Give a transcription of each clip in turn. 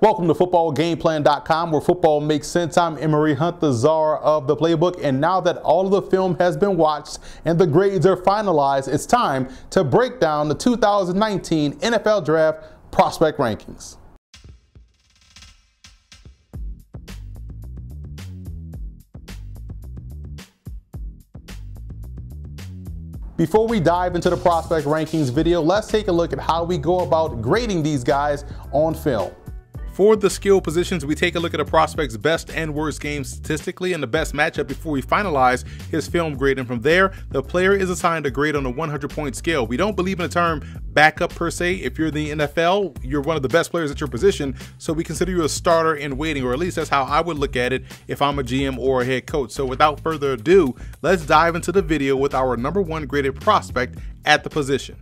Welcome to footballgameplan.com, where football makes sense. I'm Emery Hunt, the czar of the playbook, and now that all of the film has been watched and the grades are finalized, it's time to break down the 2019 NFL Draft prospect rankings. Before we dive into the prospect rankings video, let's take a look at how we go about grading these guys on film. For the skill positions, we take a look at a prospect's best and worst games statistically and the best matchup before we finalize his film grade. And from there, the player is assigned a grade on a 100-point scale. We don't believe in the term backup per se. If you're in the NFL, you're one of the best players at your position, so we consider you a starter in waiting, or at least that's how I would look at it if I'm a GM or a head coach. So without further ado, let's dive into the video with our #1 graded prospect at the position.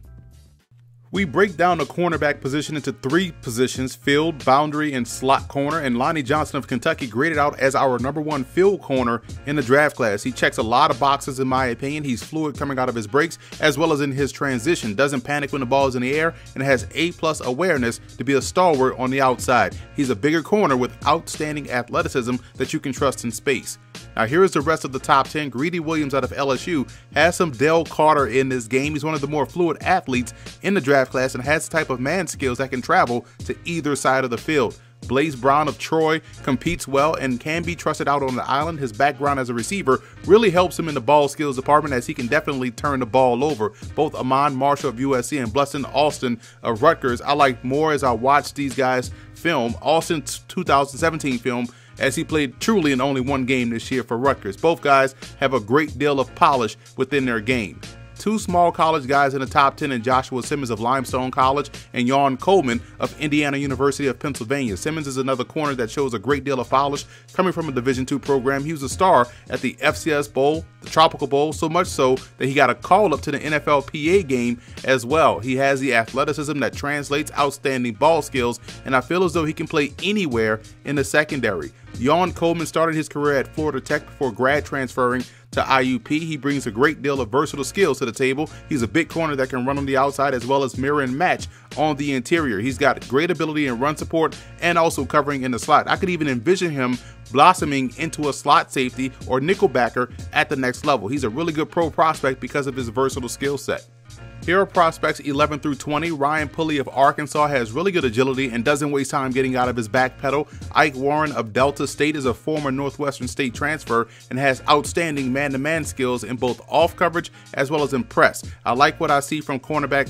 We break down the cornerback position into 3 positions: field, boundary, and slot corner, and Lonnie Johnson of Kentucky graded out as our #1 field corner in the draft class. He checks a lot of boxes in my opinion. He's fluid coming out of his breaks as well as in his transition, doesn't panic when the ball is in the air, and has A+ awareness to be a stalwart on the outside. He's a bigger corner with outstanding athleticism that you can trust in space. Now here is the rest of the top 10. Greedy Williams out of LSU has some Dale Carter in this game. He's one of the more fluid athletes in the draft class and has the type of man skills that can travel to either side of the field. Blaze Brown of Troy competes well and can be trusted out on the island. His background as a receiver really helps him in the ball skills department, as he can definitely turn the ball over. Both Amon Marshall of USC and Bleston Alston of Rutgers I like more as I watch these guys film. Alston's 2017 film, as he played truly in only 1 game this year for Rutgers. Both guys have a great deal of polish within their game. 2 small college guys in the top 10 in Joshua Simmons of Limestone College and Jan Coleman of Indiana University of Pennsylvania. Simmons is another corner that shows a great deal of polish coming from a Division II program. He was a star at the FCS Bowl, the Tropical Bowl, so much so that he got a call up to the NFLPA game as well. He has the athleticism that translates outstanding ball skills, and I feel as though he can play anywhere in the secondary. Jan Coleman started his career at Florida Tech before grad transferring to IUP. He brings a great deal of versatile skills to the table. He's a big corner that can run on the outside as well as mirror and match on the interior. He's got great ability in run support and also covering in the slot. I could even envision him blossoming into a slot safety or nickelbacker at the next level. He's a really good pro prospect because of his versatile skill set. Here are prospects 11 through 20. Ryan Pulley of Arkansas has really good agility and doesn't waste time getting out of his back pedal. Ike Warren of Delta State is a former Northwestern State transfer and has outstanding man-to-man skills in both off coverage as well as in press. I like what I see from cornerback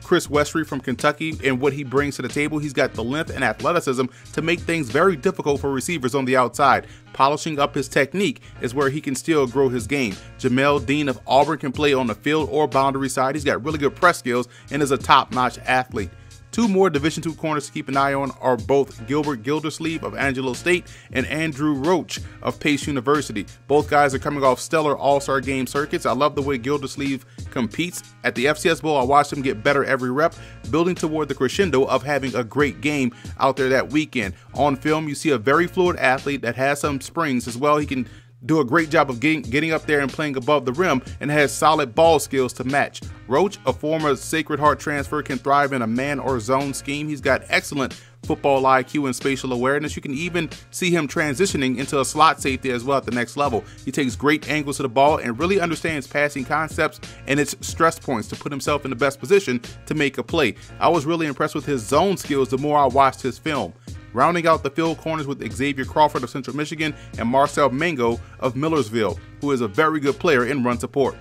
Chris Westry from Kentucky and what he brings to the table. He's got the length and athleticism to make things very difficult for receivers on the outside. Polishing up his technique is where he can still grow his game. Jamel Dean of Auburn can play on the field or boundary side. He's got really good press skills and is a top-notch athlete. 2 more Division II corners to keep an eye on are both Gilbert Gildersleeve of Angelo State and Andrew Roach of Pace University. Both guys are coming off stellar all-star game circuits. I love the way Gildersleeve competes. At the FCS Bowl, I watched him get better every rep, building toward the crescendo of having a great game out there that weekend. On film, you see a very fluid athlete that has some springs as well. He can do a great job of getting up there and playing above the rim and has solid ball skills to match. Roach, a former Sacred Heart transfer, can thrive in a man or zone scheme. He's got excellent football IQ and spatial awareness. You can even see him transitioning into a slot safety as well at the next level. He takes great angles to the ball and really understands passing concepts and its stress points to put himself in the best position to make a play. I was really impressed with his zone skills the more I watched his film. Rounding out the field corners with Xavier Crawford of Central Michigan and Marcel Mango of Millersville, who is a very good player in run support.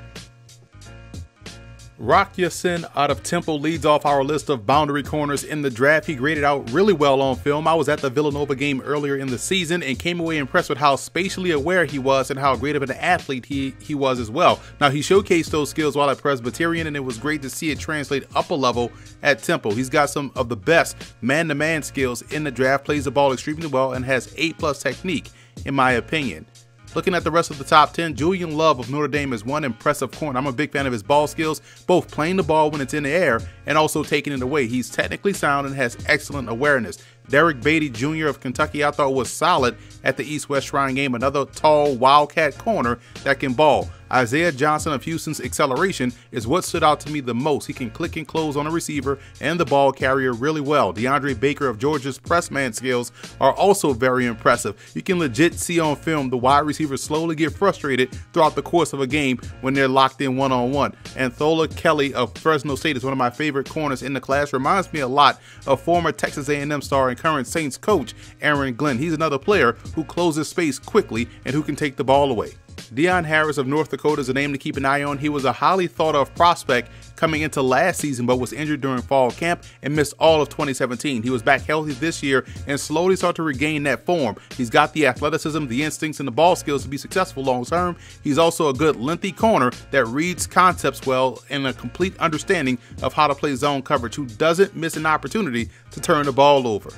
Rock Ya-Sin out of Temple leads off our list of boundary corners in the draft. He graded out really well on film. I was at the Villanova game earlier in the season and came away impressed with how spatially aware he was and how great of an athlete he was as well. Now, he showcased those skills while at Presbyterian, and it was great to see it translate up a level at Temple. He's got some of the best man-to-man skills in the draft, plays the ball extremely well, and has A+ technique, in my opinion. Looking at the rest of the top 10, Julian Love of Notre Dame is one impressive corner. I'm a big fan of his ball skills, both playing the ball when it's in the air and also taking it away. He's technically sound and has excellent awareness. Derek Beatty Jr. of Kentucky I thought was solid at the East-West Shrine game, another tall Wildcat corner that can ball. Isaiah Johnson of Houston's acceleration is what stood out to me the most. He can click and close on a receiver and the ball carrier really well. DeAndre Baker of Georgia's press man skills are also very impressive. You can legit see on film the wide receivers slowly get frustrated throughout the course of a game when they're locked in one-on-one. And Thola Kelly of Fresno State is one of my favorite corners in the class. Reminds me a lot of former Texas A&M star and current Saints coach Aaron Glenn. He's another player who closes space quickly and who can take the ball away. Deion Harris of North Dakota is a name to keep an eye on. He was a highly thought of prospect coming into last season, but was injured during fall camp and missed all of 2017. He was back healthy this year and slowly started to regain that form. He's got the athleticism, the instincts, and the ball skills to be successful long term. He's also a good lengthy corner that reads concepts well and a complete understanding of how to play zone coverage, who doesn't miss an opportunity to turn the ball over.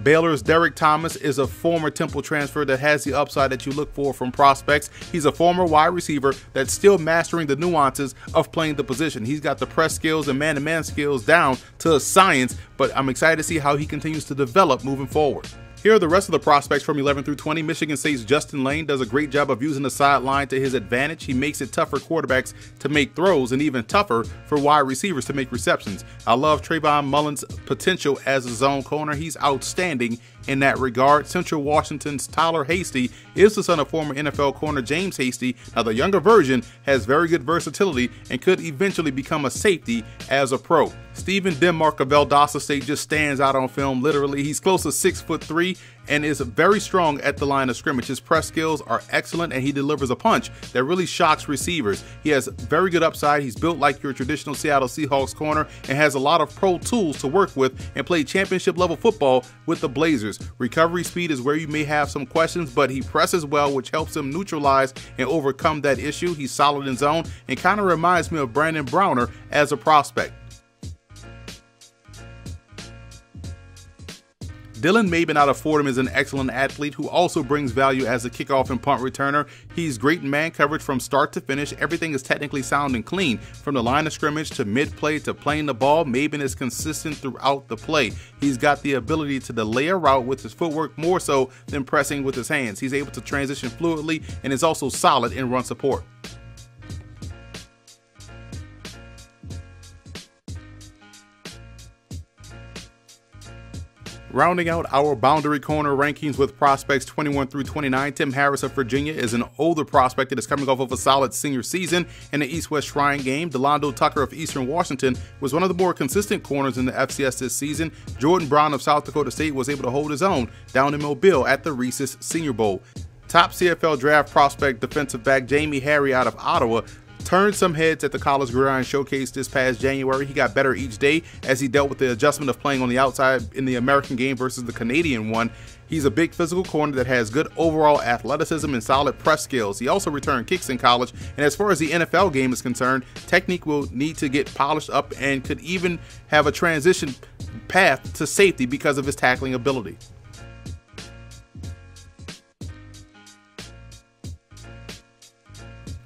Baylor's Derek Thomas is a former Temple transfer that has the upside that you look for from prospects. He's a former wide receiver that's still mastering the nuances of playing the position. He's got the press skills and man-to-man skills down to a science, but I'm excited to see how he continues to develop moving forward. Here are the rest of the prospects from 11 through 20. Michigan State's Justin Lane does a great job of using the sideline to his advantage. He makes it tough for quarterbacks to make throws and even tougher for wide receivers to make receptions. I love Trayvon Mullen's potential as a zone corner. He's outstanding in that regard. Central Washington's Tyler Hasty is the son of former NFL corner James Hasty. Now, the younger version has very good versatility and could eventually become a safety as a pro. Steven Denmark of Valdosta State just stands out on film, literally. He's close to 6'3" and is very strong at the line of scrimmage. His press skills are excellent and he delivers a punch that really shocks receivers. He has very good upside. He's built like your traditional Seattle Seahawks corner and has a lot of pro tools to work with and played championship level football with the Blazers. Recovery speed is where you may have some questions, but he presses well, which helps him neutralize and overcome that issue. He's solid in zone and kind of reminds me of Brandon Browner as a prospect. Dylan Mabin out of Fordham is an excellent athlete who also brings value as a kickoff and punt returner. He's great in man coverage from start to finish. Everything is technically sound and clean. From the line of scrimmage to mid-play to playing the ball, Mabin is consistent throughout the play. He's got the ability to delay a route with his footwork more so than pressing with his hands. He's able to transition fluidly and is also solid in run support. Rounding out our boundary corner rankings with prospects 21 through 29, Tim Harris of Virginia is an older prospect that is coming off of a solid senior season in the East-West Shrine game. Delando Tucker of Eastern Washington was one of the more consistent corners in the FCS this season. Jordan Brown of South Dakota State was able to hold his own down in Mobile at the Reese's Senior Bowl. Top CFL draft prospect defensive back Jamie Harry out of Ottawa turned some heads at the College Gridiron Showcase this past January. He got better each day as he dealt with the adjustment of playing on the outside in the American game versus the Canadian one. He's a big physical corner that has good overall athleticism and solid press skills. He also returned kicks in college, and as far as the NFL game is concerned, technique will need to get polished up and could even have a transition path to safety because of his tackling ability.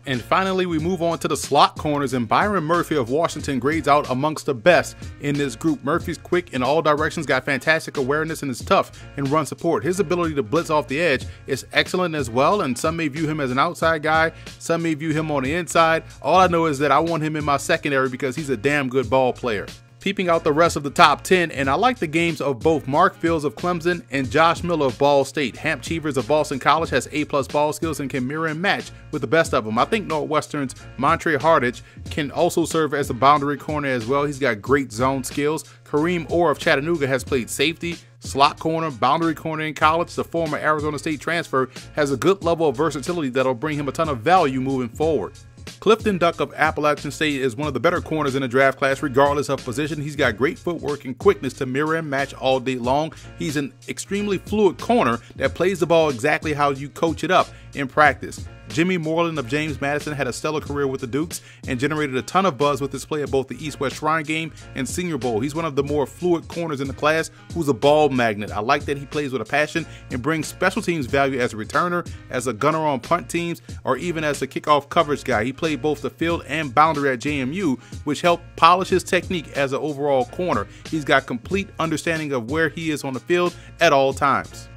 And finally, we move on to the slot corners, and Byron Murphy of Washington grades out amongst the best in this group. Murphy's quick in all directions, got fantastic awareness, and is tough in run support. His ability to blitz off the edge is excellent as well, and some may view him as an outside guy, some may view him on the inside. All I know is that I want him in my secondary because he's a damn good ball player. Peeping out the rest of the top 10, and I like the games of both Mark Fields of Clemson and Josh Miller of Ball State. Hamp Cheevers of Boston College has A+ ball skills and can mirror and match with the best of them. I think Northwestern's Montre Hardage can also serve as a boundary corner as well. He's got great zone skills. Kareem Orr of Chattanooga has played safety, slot corner, boundary corner in college. The former Arizona State transfer has a good level of versatility that'll bring him a ton of value moving forward. Clifton Duck of Appalachian State is one of the better corners in the draft class regardless of position. He's got great footwork and quickness to mirror and match all day long. He's an extremely fluid corner that plays the ball exactly how you coach it up in practice. Jimmy Moreland of James Madison had a stellar career with the Dukes and generated a ton of buzz with his play at both the East-West Shrine game and Senior Bowl. He's one of the more fluid corners in the class who's a ball magnet. I like that he plays with a passion and brings special teams value as a returner, as a gunner on punt teams, or even as a kickoff coverage guy. He played both the field and boundary at JMU, which helped polish his technique as an overall corner. He's got complete understanding of where he is on the field at all times.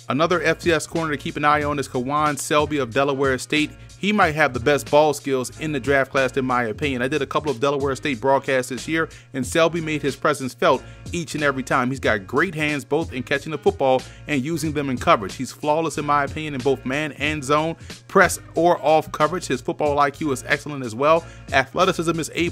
Another FCS corner to keep an eye on is Kawan Selby of Delaware State. he might have the best ball skills in the draft class in my opinion. I did a couple of Delaware State broadcasts this year, and Selby made his presence felt each and every time. He's got great hands both in catching the football and using them in coverage. He's flawless in my opinion in both man and zone, press or off coverage. His football IQ is excellent as well. Athleticism is A+,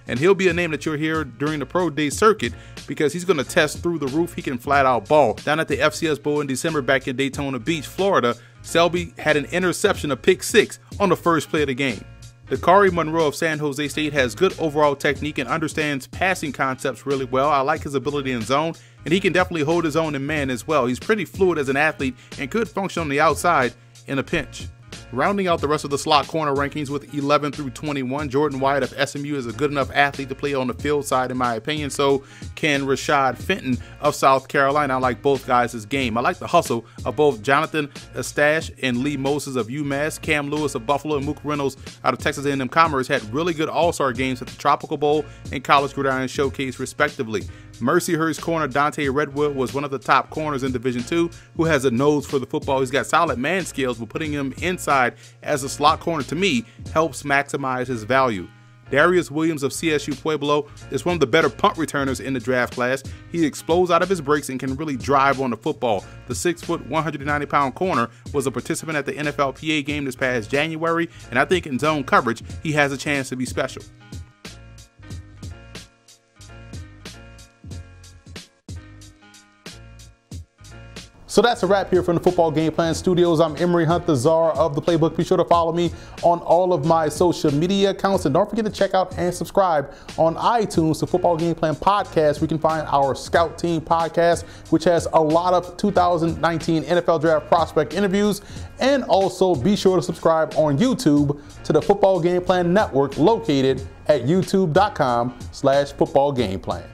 and he'll be a name that you'll hear during the pro day circuit because he's going to test through the roof. He can flat out ball. Down at the FCS Bowl in December back in Daytona Beach, Florida, Selby had an interception, a pick 6 on the first play of the game. Dakari Monroe of San Jose State has good overall technique and understands passing concepts really well. I like his ability in zone, and he can definitely hold his own in man as well. He's pretty fluid as an athlete and could function on the outside in a pinch. Rounding out the rest of the slot corner rankings with 11 through 21, Jordan Wyatt of SMU is a good enough athlete to play on the field side in my opinion. So can Rashad Fenton of South Carolina. I like both guys' game. I like the hustle of both Jonathan Eustache and Lee Moses of UMass. Cam Lewis of Buffalo and Mook Reynolds out of Texas A&M Commerce had really good all-star games at the Tropical Bowl and College Gridiron Showcase respectively. Mercyhurst corner Dante Redwood was one of the top corners in Division II who has a nose for the football. He's got solid man skills, but putting him inside as a slot corner to me helps maximize his value. Darius Williams of CSU Pueblo is one of the better punt returners in the draft class. He explodes out of his breaks and can really drive on the football. The 6-foot, 190-pound corner was a participant at the NFLPA game this past January, and I think in zone coverage, he has a chance to be special. So that's a wrap here from the Football Game Plan Studios. I'm Emory Hunt, the czar of the playbook. Be sure to follow me on all of my social media accounts. And don't forget to check out and subscribe on iTunes to Football Game Plan Podcast. We can find our Scout Team podcast, which has a lot of 2019 NFL Draft prospect interviews. And also be sure to subscribe on YouTube to the Football Game Plan Network located at youtube.com/footballgameplan.